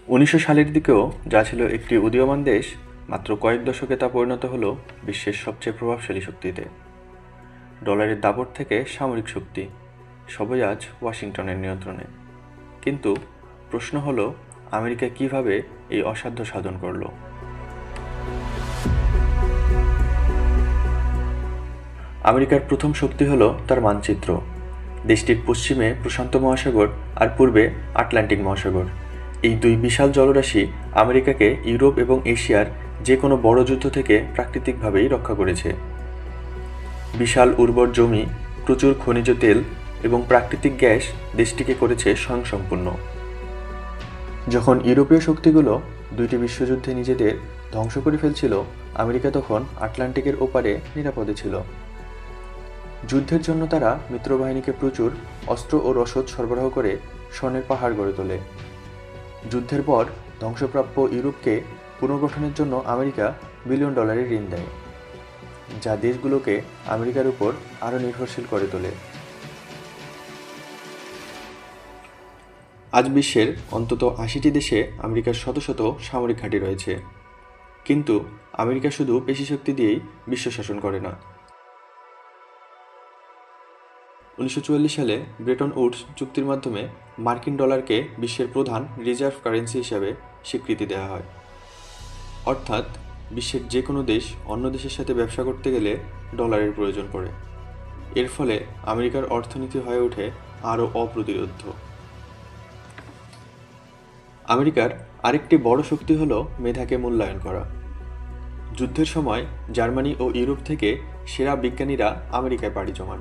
1900 সালের দিকেও যা ছিল একটি উদীয়মান দেশ, মাত্র কয়েক দশকে তা পরিণত হলো বিশ্বের সবচেয়ে প্রভাবশালী শক্তিতে। ডলারের দাপট থেকে সামরিক শক্তি, সবই আজ ওয়াশিংটনের নিয়ন্ত্রণে। কিন্তু প্রশ্ন হলো, আমেরিকা কিভাবে এই অসাধ্য সাধন করল? আমেরিকার প্রথম শক্তি হলো তার মানচিত্র। দেশটির পশ্চিমে প্রশান্ত মহাসাগর আর পূর্বে আটলান্টিক মহাসাগর। এই দুই বিশাল জলরাশি আমেরিকাকে ইউরোপ এবং এশিয়ার যে কোনো বড় যুদ্ধ থেকে প্রাকৃতিকভাবেই রক্ষা করেছে। বিশাল উর্বর জমি, প্রচুর খনিজ তেল এবং প্রাকৃতিক গ্যাস দেশটিকে করেছে স্বয়ংসম্পূর্ণ। যখন ইউরোপীয় শক্তিগুলো দুইটি বিশ্বযুদ্ধে নিজেদের ধ্বংস করে ফেলছিল, আমেরিকা তখন আটলান্টিকের ওপারে নিরাপদে ছিল। যুদ্ধের জন্য তারা মিত্রবাহিনীকে প্রচুর অস্ত্র ও রসদ সরবরাহ করে স্বর্ণের পাহাড় গড়ে তোলে। যুদ্ধের পর ধ্বংসপ্রাপ্য ইউরোপকে পুনর্গঠনের জন্য আমেরিকা বিলিয়ন ডলারের ঋণ দেয়, যা দেশগুলোকে আমেরিকার উপর আরও নির্ভরশীল করে তোলে। আজ বিশ্বের অন্তত 80টি দেশে আমেরিকার শত শত সামরিক ঘাঁটি রয়েছে। কিন্তু আমেরিকা শুধু পেশিশক্তি দিয়েই বিশ্ব শাসন করে না। 1944 সালে ব্রেটন উডস চুক্তির মাধ্যমে মার্কিন ডলারকে বিশ্বের প্রধান রিজার্ভ কারেন্সি হিসাবে স্বীকৃতি দেওয়া হয়। অর্থাৎ বিশ্বের যে কোনো দেশ অন্য দেশের সাথে ব্যবসা করতে গেলে ডলারের প্রয়োজন পড়ে। এর ফলে আমেরিকার অর্থনীতি হয়ে ওঠে আরও অপ্রতিরোধ্য। আমেরিকার আরেকটি বড় শক্তি হলো মেধাকে মূল্যায়ন করা। যুদ্ধের সময় জার্মানি ও ইউরোপ থেকে সেরা বিজ্ঞানীরা আমেরিকায় পাড়ি জমান,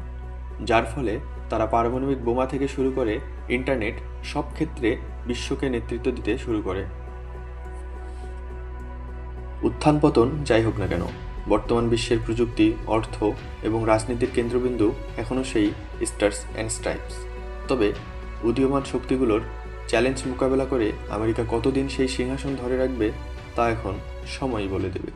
যার ফলে তারা পারমাণবিক বোমা থেকে শুরু করে ইন্টারনেট সব ক্ষেত্রে বিশ্বকে নেতৃত্ব দিতে শুরু করে। উত্থান পতন যাই হোক না কেন, বর্তমান বিশ্বের প্রযুক্তি, অর্থ এবং রাজনীতির কেন্দ্রবিন্দু এখনও সেই স্টার্স অ্যান্ড স্ট্রাইপস। তবে উদীয়মান শক্তিগুলোর চ্যালেঞ্জ মোকাবেলা করে আমেরিকা কতদিন সেই সিংহাসন ধরে রাখবে তা এখন সময়ই বলে দেবে।